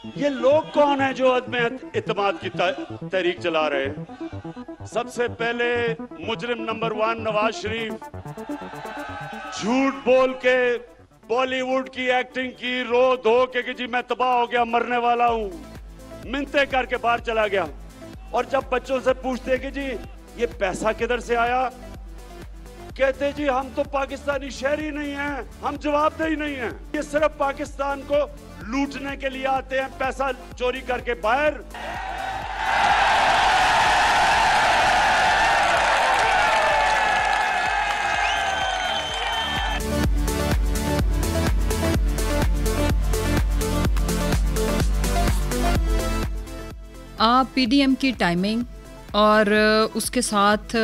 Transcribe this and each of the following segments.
ये लोग कौन है जो अदम इत्तेमाद की तहरीक चला रहे हैं? सबसे पहले मुजरिम नंबर 1 नवाज शरीफ, झूठ बोल के बॉलीवुड की एक्टिंग की, रो धो के कि जी मैं तबाह हो गया, मरने वाला हूं, मिन्नतें करके बाहर चला गया। और जब बच्चों से पूछते कि जी ये पैसा किधर से आया, कहते जी हम तो पाकिस्तानी शहरी नहीं हैं, हम जवाबदेही नहीं हैं, ये सिर्फ पाकिस्तान को लूटने के लिए आते हैं, पैसा चोरी करके बाहर। आप पीडीएम की टाइमिंग और उसके साथ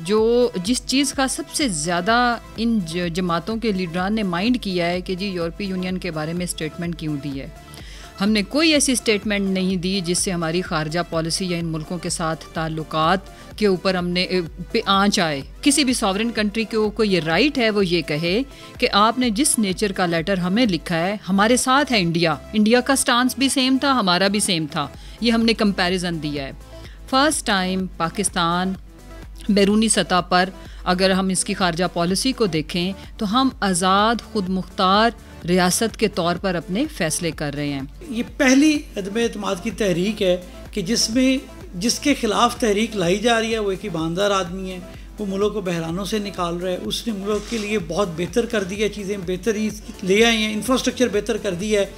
जो जिस चीज़ का सबसे ज़्यादा इन जमातों के लीडरान ने माइंड किया है कि जी यूरोपीय यूनियन के बारे में स्टेटमेंट क्यों दी है, हमने कोई ऐसी स्टेटमेंट नहीं दी जिससे हमारी खारजा पॉलिसी या इन मुल्कों के साथ ताल्लुकात के ऊपर हमने पे आँच आए। किसी भी सॉवरेन कंट्री को ये राइट है वो ये कहे कि आपने जिस नेचर का लेटर हमें लिखा है, हमारे साथ है इंडिया का स्टांस भी सेम था, हमारा भी सेम था, ये हमने कंपैरिजन दिया है। फर्स्ट टाइम पाकिस्तान बैरूनी सतह पर अगर हम इसकी खारजा पॉलिसी को देखें तो हम आज़ाद खुद मुख्तार रियासत के तौर पर अपने फैसले कर रहे हैं। ये पहली अदम एतमाद की तहरीक है कि जिसके खिलाफ तहरीक लाई जा रही है वो एक ईमानदार आदमी है, वो मुल्क को बहरानों से निकाल रहा है, उसने मुल्क के लिए बहुत बेहतर कर दिया है, चीज़ें बेहतर ही ले आई हैं, इंफ्रास्ट्रक्चर बेहतर कर दिया है।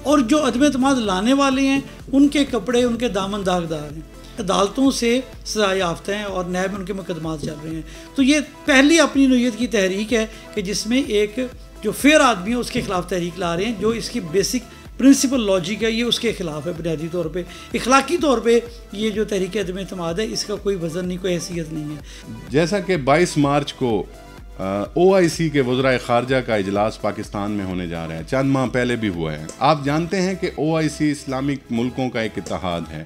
और जो अदम एतमाद लाने वाले हैं उनके कपड़े, उनके दामन दागदार हैं, अदालतों से सजा याफ्ता हैं और नैब में उनके मुकदमात चल रहे हैं। तो ये पहली अपनी नौयत की तहरीक है कि जिसमें एक जो फेयर आदमी है उसके खिलाफ तहरीक ला रहे हैं। जो इसकी बेसिक प्रिंसिपल लॉजिक है ये उसके खिलाफ है, बुनियादी तौर पे इखलाकी तौर पे ये जो तहरीक अदम एतमाद है इसका कोई वज़न नहीं, कोई हैसियत नहीं है। जैसा कि 22 मार्च को OIC के वज़राए ख़ारजा का इजलास पाकिस्तान में होने जा रहा है, चंद माह पहले भी हुआ है। आप जानते हैं कि OIC इस्लामिक मुल्कों का एक इत्तेहाद है।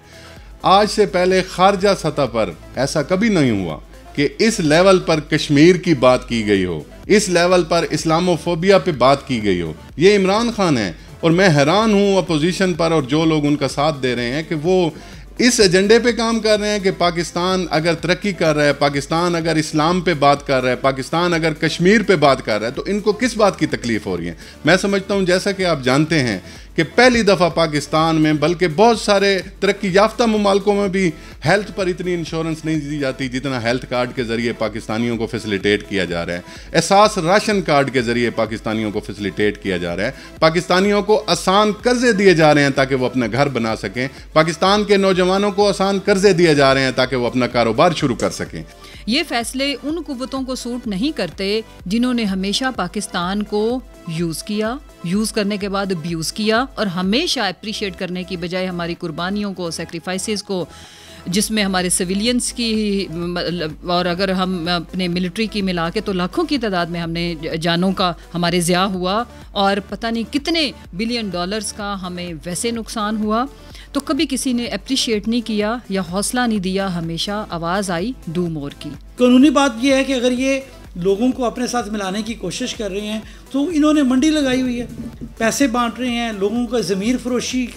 आज से पहले खारजा सतह पर ऐसा कभी नहीं हुआ कि इस लेवल पर कश्मीर की बात की गई हो, इस लेवल पर इस्लामोफोबिया पे बात की गई हो। ये इमरान खान है और मैं हैरान हूँ अपोजिशन पर और जो लोग उनका साथ दे रहे हैं कि वो इस एजेंडे पे काम कर रहे हैं कि पाकिस्तान अगर तरक्की कर रहा है, पाकिस्तान अगर इस्लाम पे बात कर रहा है, पाकिस्तान अगर कश्मीर पे बात कर रहा है, तो इनको किस बात की तकलीफ़ हो रही है। मैं समझता हूँ जैसा कि आप जानते हैं कि पहली दफ़ा पाकिस्तान में, बल्कि बहुत सारे तरक्की याफ्ता ममालिकों में भी हेल्थ पर इतनी इंश्योरेंस नहीं दी जाती जितना हेल्थ कार्ड के ज़रिए पाकिस्तानियों को फैसिलिटेट किया जा रहा है। एहसास राशन कार्ड के ज़रिए पाकिस्तानियों को फैसिलिटेट किया जा रहा है। पाकिस्तानियों को आसान कर्जे दिए जा रहे हैं ताकि वो अपना घर बना सकें। पाकिस्तान के नौजवानों को आसान कर्जे दिए जा रहे हैं ताकि वो अपना कारोबार शुरू कर सकें। ये फैसले उन कुव्वतों को सूट नहीं करते जिन्होंने हमेशा पाकिस्तान को यूज़ करने के बाद अब्यूज़ किया और हमेशा अप्रिशिएट करने की बजाय हमारी कुर्बानियों को, सेक्रीफाइसेस को, जिसमें हमारे सिविलियंस की और अगर हम अपने मिलिट्री की मिला के तो लाखों की तादाद में हमने जानों का हमारे ज़िया हुआ और पता नहीं कितने बिलियन डॉलर्स का हमें वैसे नुकसान हुआ। तो कभी किसी ने अप्रिशिएट नहीं किया या हौसला नहीं दिया, हमेशा आवाज़ आई डू मोर की। कानूनी बात यह है कि अगर ये लोगों को अपने साथ मिलाने की कोशिश कर रहे हैं तो इन्होंने मंडी लगाई हुई है, पैसे बांट रहे हैं, लोगों का ज़मीर फरोशी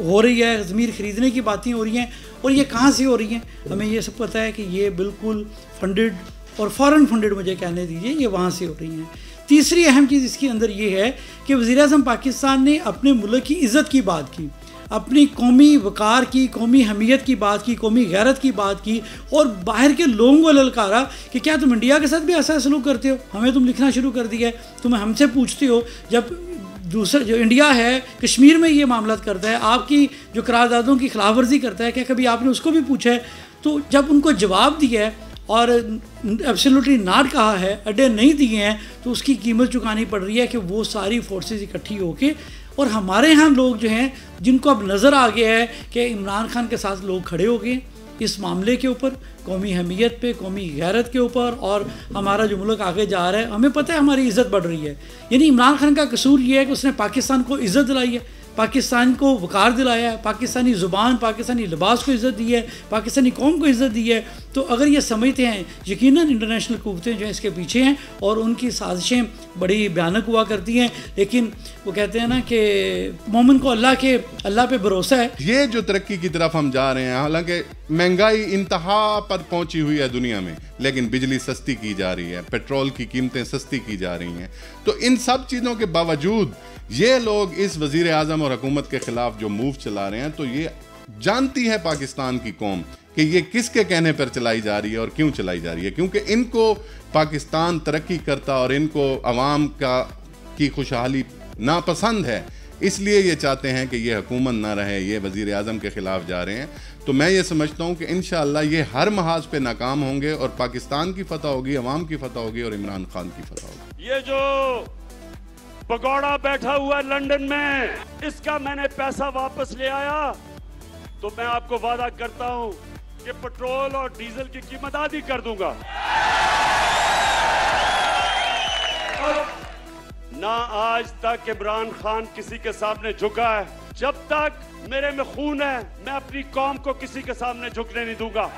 हो रही है, ज़मीर ख़रीदने की बातें हो रही हैं। और ये कहाँ से हो रही हैं हमें ये सब पता है कि ये बिल्कुल फंडेड और फॉरेन फंडेड, मुझे कहने दीजिए, ये वहाँ से हो रही हैं। तीसरी अहम चीज़ इसके अंदर ये है कि वज़ीर-ए-आज़म पाकिस्तान ने अपने मुल्क की इज़्ज़त की बात की, अपनी कौमी वक़ार की, कौमी हमीयत की बात की, कौमी गैरत की बात की और बाहर के लोगों को ललकारा कि क्या तुम इंडिया के साथ भी ऐसा सलूक करते हो, हमें तुम लिखना शुरू कर दिया है, तुम हमसे पूछते हो। जब दूसरा जो इंडिया है कश्मीर में ये मामला करता है, आपकी जो करारदादों की खिलाफ वर्जी करता है, क्या कभी आपने उसको भी पूछा है? तो जब उनको जवाब दिया है और एब्सोल्युटली नॉट कहा है, अड्डे नहीं दिए हैं, तो उसकी कीमत चुकानी पड़ रही है कि वो सारी फोर्सेस इकट्ठी होके और हमारे यहाँ लोग जो हैं जिनको अब नज़र आ गया है कि इमरान खान के साथ लोग खड़े हो गए इस मामले के ऊपर, कौमी हमीयत पे, कौमी गैरत के ऊपर, और हमारा जो मुल्क आगे जा रहा है, हमें पता है हमारी इज़्ज़त बढ़ रही है। यानी इमरान खान का कसूर ये है कि उसने पाकिस्तान को इज़्ज़त दिलाई है, पाकिस्तान को वकार दिलाया है, पाकिस्तानी ज़ुबान, पाकिस्तानी लिबास को इज़्ज़त दी है, पाकिस्तानी कौम को इज़्ज़त दी है। तो अगर ये समझते हैं, यकीनन इंटरनेशनल कुव्वतें जो हैं इसके पीछे हैं और उनकी साजिशें बड़ी भयानक हुआ करती हैं, लेकिन वो कहते हैं ना कि मोमिन को अल्लाह पे भरोसा है। ये जो तरक्की की तरफ हम जा रहे हैं, हालांकि महंगाई इंतहा पर पहुंची हुई है दुनिया में, लेकिन बिजली सस्ती की जा रही है, पेट्रोल की कीमतें सस्ती की जा रही हैं। तो इन सब चीज़ों के बावजूद ये लोग इस वज़ीर आज़म और हुकूमत के ख़िलाफ़ जो मूव चला रहे हैं, तो ये जानती है पाकिस्तान की कौम कि ये किसके कहने पर चलाई जा रही है और क्यों चलाई जा रही है, क्योंकि इनको पाकिस्तान तरक्की करता और इनको अवाम की खुशहाली नापसंद है, इसलिए ये चाहते हैं कि ये हुकूमत ना रहे, ये वज़ीर आज़म के ख़िलाफ़ जा रहे हैं। तो मैं ये समझता हूँ कि इंशाअल्लाह ये हर महाज पे नाकाम होंगे और पाकिस्तान की फतह होगी, अवाम की फतह होगी और इमरान खान की फतह होगी। ये जो पगौड़ा बैठा हुआ लंदन में, इसका मैंने पैसा वापस ले आया तो मैं आपको वादा करता हूँ कि पेट्रोल और डीजल की कीमत आधी कर दूंगा। ना आज तक इमरान खान किसी के सामने झुका है, जब तक मेरे में खून है मैं अपनी कौम को किसी के सामने झुकने नहीं दूंगा।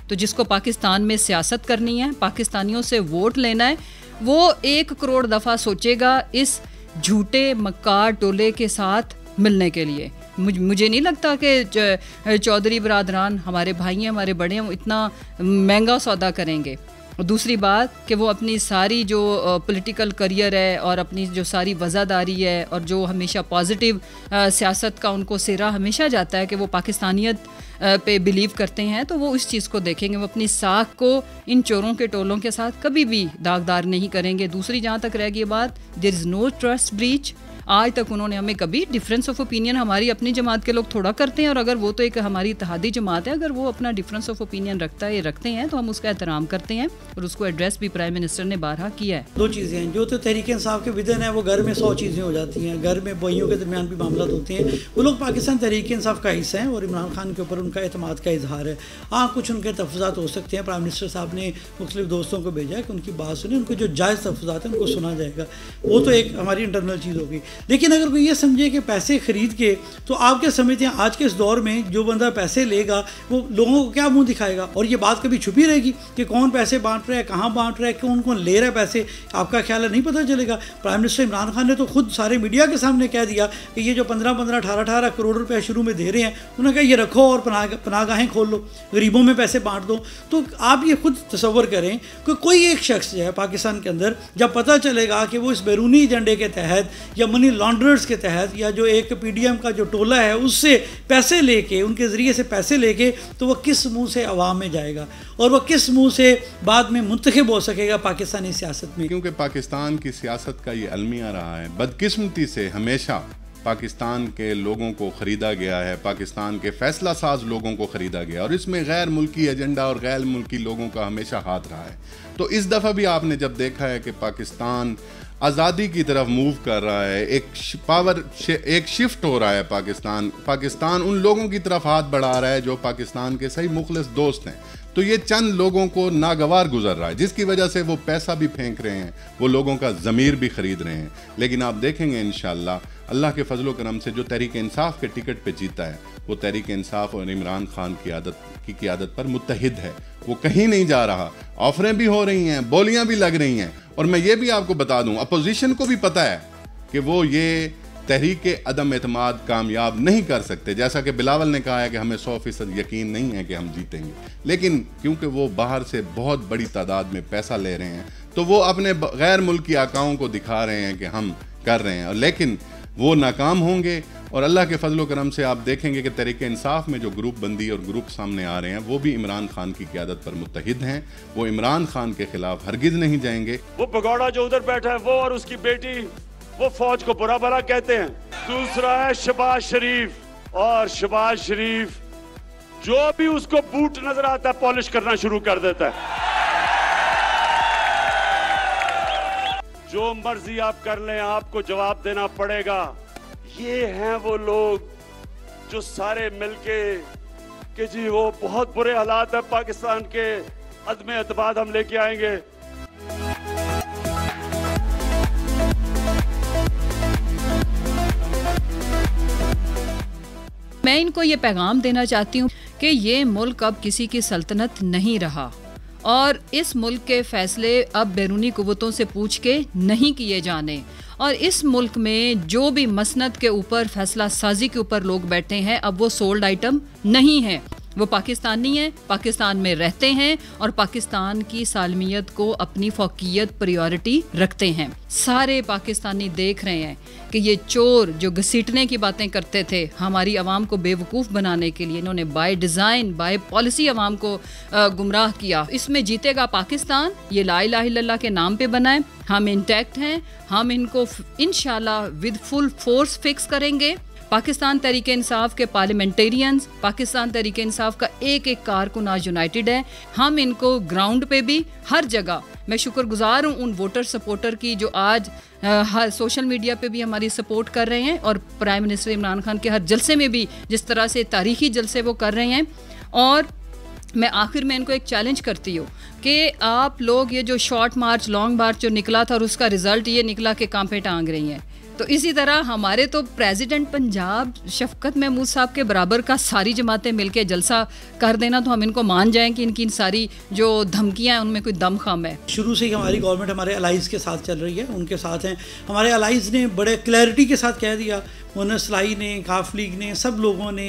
तो जिसको पाकिस्तान में सियासत करनी है, पाकिस्तानियों से वोट लेना है, वो 1 करोड़ दफ़ा सोचेगा इस झूठे मक्कार टोले के साथ मिलने के लिए। मुझे नहीं लगता कि चौधरी बरादरान हमारे भाई हैं, हमारे बड़े हैं, वो इतना महंगा सौदा करेंगे। और दूसरी बात कि वो अपनी सारी जो पॉलिटिकल करियर है और अपनी जो सारी वज़ादारी है और जो हमेशा पॉजिटिव सियासत का उनको सिरा हमेशा जाता है कि वो पाकिस्तानियत पे बिलीव करते हैं, तो वो इस चीज़ को देखेंगे। वो अपनी साख को इन चोरों के टोलों के साथ कभी भी दागदार नहीं करेंगे। दूसरी जहाँ तक रह गई बात, there is no trust breach. आज तक उन्होंने हमें कभी डिफरेंस ऑफ ओपिनियन हमारी अपनी जमात के लोग थोड़ा करते हैं, और अगर वो तो एक हमारी इत्तेहादी जमात है, अगर वो अपना डिफरेंस ऑफ ओपिनियन रखते हैं तो हम उसका एहतराम करते हैं, और उसको एड्रेस भी प्राइम मिनिस्टर ने बारहा किया है। 2 चीज़ें हैं, जो तो तहरीक इंसाफ के विदन है वो घर में 100 चीज़ें हो जाती हैं, घर में भाइयों के दरमियान भी मामला होते हैं। वो लोग पाकिस्तान तहरीक इंसाफ का हिस्सा हैं और इमरान खान के ऊपर उनका एतमाद का इजहार है। हाँ, कुछ उनके तहफ़्फ़ुज़ात हो सकते हैं, प्राइम मिनिस्टर साहब ने मुख्तलिफ दोस्तों को भेजा है कि उनकी बात सुने, उनको जो जायज़ तहफ़्फ़ुज़ात हैं उनको सुना जाएगा, वो तो एक हमारी इंटरनल चीज़ होगी। लेकिन अगर कोई ये समझे कि पैसे खरीद के, तो आप क्या समझते हैं आज के इस दौर में जो बंदा पैसे लेगा वो लोगों को क्या मुंह दिखाएगा, और ये बात कभी छुपी रहेगी कि कौन पैसे बांट रहा है, कहाँ बांट रहा है, कौन कौन ले रहा है पैसे, आपका ख्याल है नहीं पता चलेगा। प्राइम मिनिस्टर इमरान खान ने तो खुद सारे मीडिया के सामने कह दिया कि ये जो 15-15, 18-18 करोड़ रुपये शुरू में दे रहे हैं, उन्होंने कहा ये रखो और पनाहगाहें खोल लो, गरीबों में पैसे बांट दो। तो आप ये खुद तसव्वुर करें कि कोई एक शख्स जो है पाकिस्तान के अंदर, जब पता चलेगा कि वो इस बैरूनी एजेंडे के तहत या मनी लॉन्ड्रर्स के तहत या जो एक PDM का जो टोला है उससे पैसे लेके, उनके ज़रिए से पैसे लेके, तो वह किस मुंह से अवाम में जाएगा और वह किस मुंह से बाद में मुंतखब हो सकेगा पाकिस्तानी सियासत में। क्योंकि पाकिस्तान की सियासत का ये अलमिया रहा है, बदकिस्मती से हमेशा पाकिस्तान के लोगों को ख़रीदा गया है, पाकिस्तान के फ़ैसला साज लोगों को ख़रीदा गया, और इसमें गैर मुल्की एजेंडा और गैर मुल्की लोगों का हमेशा हाथ रहा है। तो इस दफ़ा भी आपने जब देखा है कि पाकिस्तान आज़ादी की तरफ मूव कर रहा है, एक शिफ्ट हो रहा है, पाकिस्तान उन लोगों की तरफ हाथ बढ़ा रहा है जो पाकिस्तान के सही मुखलिस दोस्त हैं। तो ये चंद लोगों को नागवार गुजर रहा है, जिसकी वजह से वो पैसा भी फेंक रहे हैं, वो लोगों का ज़मीर भी ख़रीद रहे हैं। लेकिन आप देखेंगे इंशाअल्लाह अल्लाह के फजलो करम से जो तहरीक इंसाफ के टिकट पे जीता है, वो तहरीक इंसाफ और इमरान खान की क़ियादत पर मुत्तहिद है, वो कहीं नहीं जा रहा। ऑफरें भी हो रही हैं, बोलियां भी लग रही हैं, और मैं ये भी आपको बता दूं, अपोजिशन को भी पता है कि वो ये तहरीक अदम एतमाद कामयाब नहीं कर सकते। जैसा कि बिलावल ने कहा है कि हमें 100% यकीन नहीं है कि हम जीतेंगे, लेकिन क्योंकि वो बाहर से बहुत बड़ी तादाद में पैसा ले रहे हैं, तो वो अपने गैर मुल्की आकाओं को दिखा रहे हैं कि हम कर रहे हैं, लेकिन वो नाकाम होंगे। और अल्लाह के फजलो करम से आप देखेंगे कि तहरीक इंसाफ में जो ग्रुप बंदी और ग्रुप सामने आ रहे हैं, वो भी इमरान खान की क़ियादत पर मुत्तहिद हैं, वो इमरान खान के खिलाफ हरगिज नहीं जाएंगे। वो भगौड़ा जो उधर बैठा है, वो और उसकी बेटी, वो फौज को बुरा भला कहते हैं। दूसरा है शहबाज शरीफ, और शहबाज शरीफ जो भी उसको बूट नजर आता है पॉलिश करना शुरू कर देता है। जो मर्जी आप कर लें, आपको जवाब देना पड़ेगा। ये हैं वो लोग जो सारे मिलके कि जी वो बहुत बुरे हालात है पाकिस्तान के, अदम एतमाद हम लेके आएंगे। मैं इनको ये पैगाम देना चाहती हूँ कि ये मुल्क अब किसी की सल्तनत नहीं रहा और इस मुल्क के फैसले अब बैरूनी कुव्वतों से पूछ के नहीं किए जाने। और इस मुल्क में जो भी मसनद के ऊपर फैसला साजी के ऊपर लोग बैठे हैं अब वो सोल्ड आइटम नहीं है, वो पाकिस्तानी हैं, पाकिस्तान में रहते हैं और पाकिस्तान की सालमियत को अपनी फौकियत प्रायोरिटी रखते हैं। सारे पाकिस्तानी देख रहे हैं कि ये चोर जो घसीटने की बातें करते थे हमारी आवाम को बेवकूफ़ बनाने के लिए, इन्होंने बाय डिज़ाइन बाय पॉलिसी आवाम को गुमराह किया। इसमें जीतेगा पाकिस्तान, ये ला इलाहा इल्लल्लाह के नाम पे बना है। हम इंटैक्ट हैं, हम इनको इंशाल्लाह विद फुल फोर्स फिक्स करेंगे। पाकिस्तान तहरीक इंसाफ के पार्लियामेंटेरियंस, पाकिस्तान तहरीक इंसाफ का एक एक कारकुन आज यूनाइटेड है। हम इनको ग्राउंड पे भी हर जगह, मैं शुक्रगुजार हूँ उन वोटर सपोर्टर की जो आज हर सोशल मीडिया पे भी हमारी सपोर्ट कर रहे हैं और प्राइम मिनिस्टर इमरान खान के हर जलसे में भी जिस तरह से तारीखी जलसे वो कर रहे हैं। और मैं आखिर में इनको एक चैलेंज करती हूँ कि आप लोग ये जो शॉर्ट मार्च लॉन्ग मार्च जो निकला था और उसका रिजल्ट ये निकला कि कांपे टांग रही हैं, तो इसी तरह हमारे तो प्रेसिडेंट पंजाब शफकत महमूद साहब के बराबर का सारी जमातें मिलके जलसा कर देना तो हम इनको मान जाएं कि इनकी सारी जो धमकियां हैं उनमें कोई दम खम है। शुरू से ही हमारी गवर्नमेंट हमारे अलाइज़ के साथ चल रही है, उनके साथ हैं। हमारे अलाइज़ ने बड़े क्लैरिटी के साथ कह दिया, मुनसलाई ने, काफ लीग ने, सब लोगों ने,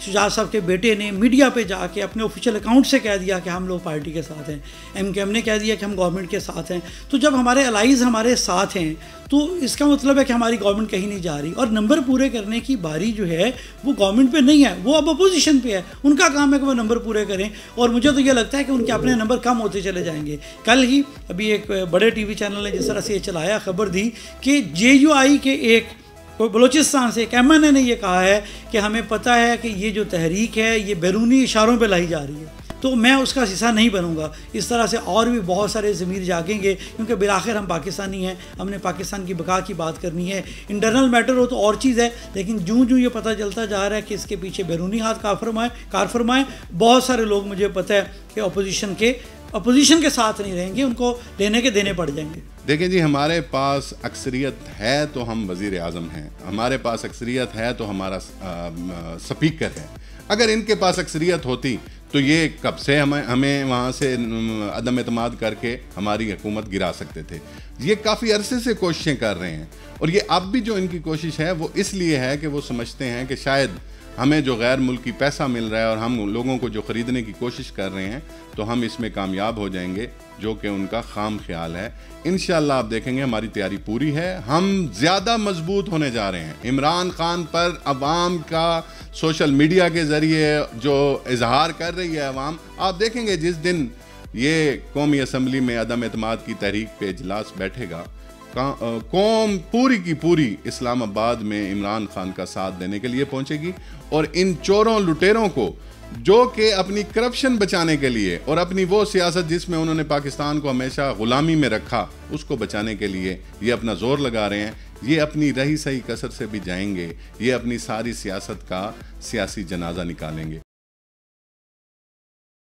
शुजात साहब के बेटे ने मीडिया पे जाके अपने ऑफिशियल अकाउंट से कह दिया कि हम लोग पार्टी के साथ हैं। MKM ने कह दिया कि हम गवर्नमेंट के साथ हैं। तो जब हमारे अलाइज़ हमारे साथ हैं तो इसका मतलब है कि हमारी गवर्नमेंट कहीं नहीं जा रही। और नंबर पूरे करने की बारी जो है वो गवर्नमेंट पे नहीं है, वो अब अपोजिशन पे है। उनका काम है कि वो नंबर पूरे करें और मुझे तो ये लगता है कि उनके अपने नंबर कम होते चले जाएंगे। कल ही अभी एक बड़े TV चैनल ने जिस तरह से ये चलाया, खबर दी कि JUI के एक कोई बलूचिस्तान से एक MNA ने ये कहा है कि हमें पता है कि ये जो तहरीक है ये बैरूनी इशारों पे लाई जा रही है, तो मैं उसका हिस्सा नहीं बनूंगा। इस तरह से और भी बहुत सारे ज़मीर जागेंगे क्योंकि बिलाखिर हम पाकिस्तानी हैं, हमने पाकिस्तान की बका की बात करनी है। इंटरनल मैटर हो तो और चीज़ है, लेकिन जूँ जूँ ये पता चलता जा रहा है कि इसके पीछे बैरूनी हाथ कार फरमाए, बहुत सारे लोग मुझे पता है कि अपोजिशन के साथ नहीं रहेंगे, उनको लेने के देने पड़ जाएंगे। देखिए जी, हमारे पास अक्सरियत है तो हम वज़ीर आज़म हैं, हमारे पास अक्सरियत है तो हमारा स्पीकर है। अगर इनके पास अक्सरियत होती तो ये कब से हमें वहाँ से अदम एतमाद करके हमारी हुकूमत गिरा सकते थे। ये काफ़ी अरसे से कोशिशें कर रहे हैं और ये अब भी जो इनकी कोशिश है वो इसलिए है कि वो समझते हैं कि शायद हमें जो गैर मुल्की पैसा मिल रहा है और हम लोगों को जो ख़रीदने की कोशिश कर रहे हैं तो हम इसमें कामयाब हो जाएंगे, जो कि उनका खाम ख्याल है। इंशाल्लाह आप देखेंगे हमारी तैयारी पूरी है, हम ज़्यादा मजबूत होने जा रहे हैं। इमरान खान पर अवाम का सोशल मीडिया के ज़रिए जो इजहार कर रही है अवाम, आप देखेंगे जिस दिन ये कौमी असम्बली में अदम एतमाद की तहरीक पे इजलास बैठेगा, कौम पूरी की पूरी इस्लामाबाद में इमरान खान का साथ देने के लिए पहुंचेगी और इन चोरों लुटेरों को जो कि अपनी करप्शन बचाने के लिए और अपनी वो सियासत जिसमें उन्होंने पाकिस्तान को हमेशा गुलामी में रखा उसको बचाने के लिए ये अपना जोर लगा रहे हैं, ये अपनी रही सही कसर से भी जाएंगे, ये अपनी सारी सियासत का सियासी जनाजा निकालेंगे।